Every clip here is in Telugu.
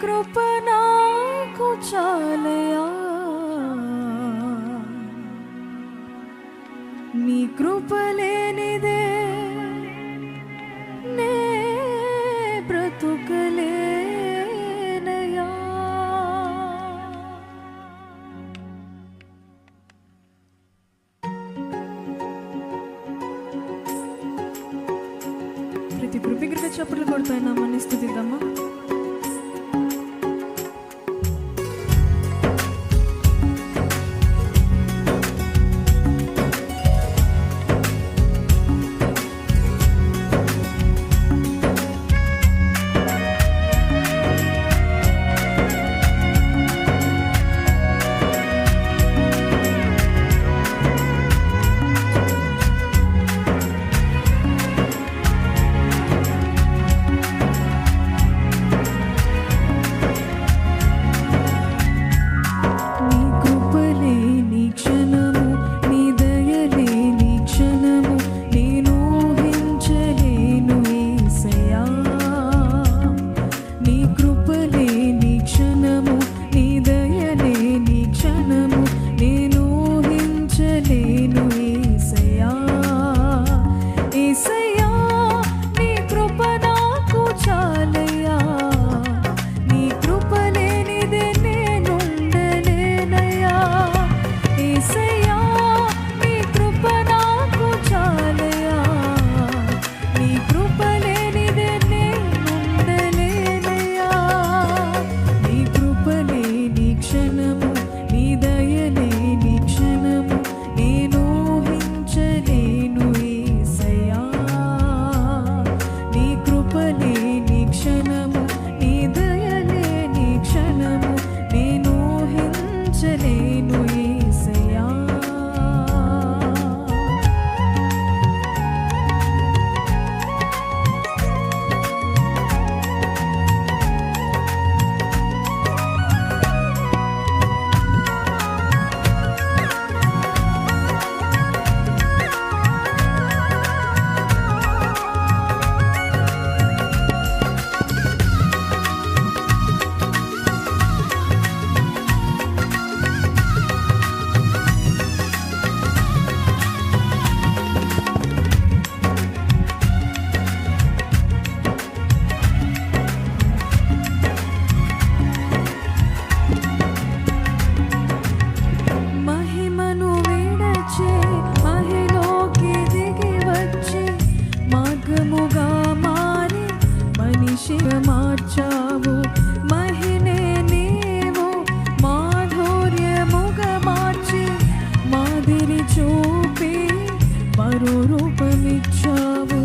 కృప నాకు చాలయా, నీ కృప లేనిదే నే బ్రతుకలేనయా. ప్రతి కృపికృగా చప్పట్లు కొడుతున్నామని స్తుతిద్దామా. మార్చావు మహినే నీవు మాధుర్యముగా మార్చి మాదిరి చూపి మరో రూపమిచ్చావు.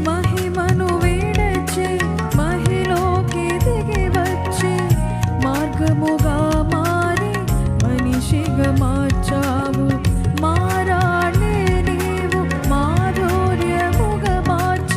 మహిమను వీడచి మహిలోకి దిగి వచ్చి మార్గముగా మారి మనిషిగా మార్చావు. మారాణి నీవు మాధుర్యముగా మార్చి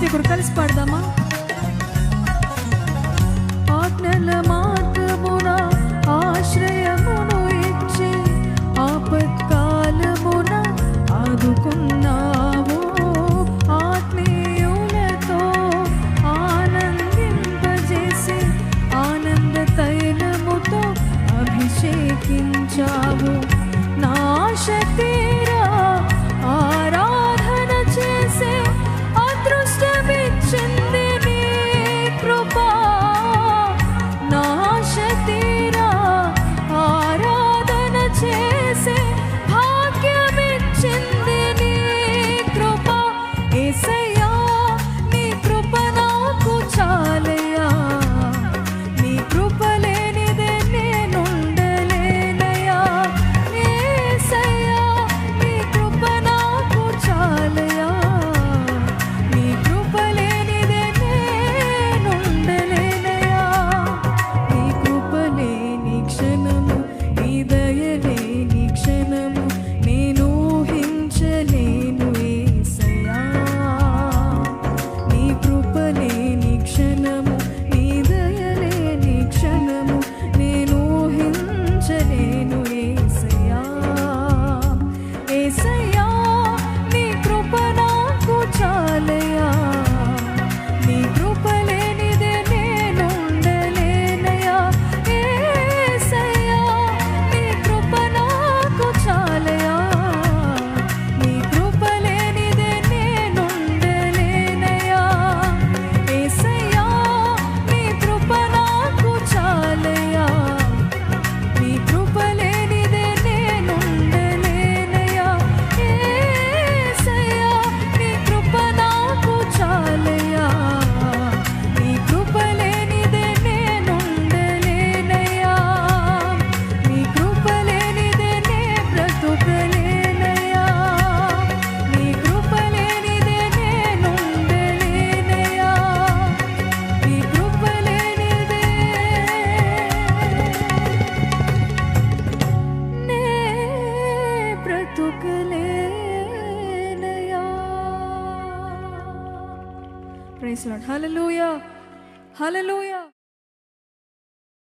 ఒకరు కలిసి పాడదామా? ఆజ్ఞల మార్గమున ఆశ్రయమును ఇచ్చి ఆపత్కాలమున ఆదుకున్నావు. ఆత్మీయులతో ఆనందింపజేసి ఆనంద తైలముతో అభిషేకించావు. నా ఆశ తీరా ఆరాధన చేసే అదృష్టమిచ్చింది నీ కృపా. నా ఆశ తీరా ఆరాధన చేసే భాగ్యమిచ్చింది నీ కృపా. యేసయ్యా నీ కృప నాకు చాలయ్యా, నీ కృప లేనిదే నేనుండలేనయ్యా. యేసయ్యా నీ కృప నాకు చాలయ్యా, నీ కృప లేనిదే నేనుండలేనయ్యా. నీ కృప లేని క్షణము, నీ దయ లేని క్షణము నేను ఊహించలేను యేసయ్యా. నీ కృప లేని క్షణము, నీ దయ లేని క్షణము నేను ఊహించలేను యేసయ్యా. యేసయ్యా నీ కృప నాకు చాలయ్యా, నీ కృప లేనిదే నేనుండలేనయ్యా. యేసయ్యా నీ కృప నాకు చాలయ్యా, నీ కృప లేనిదే నేనుండలేనయ్యా. యేసయ్యా నీ కృప నాకు చాలయ్యా, నీ కృప లేనిదే నేనుండలేనయ్యా. యేసయ్యా నీ కృప నాకు చాలయ్యా, నీ కృప లేనిదే నేనుండలేనయ్యా. నీ కృప లేనిదే నే బ్రతుకలేనయ్యా, నీ కృప లేనిదే నేనుండలేనయ్యా. నీ కృప లేనిదే నే బ్రతుకలేనయ్యా. Praise lord. హల్లెలూయా, హల్లెలూయా.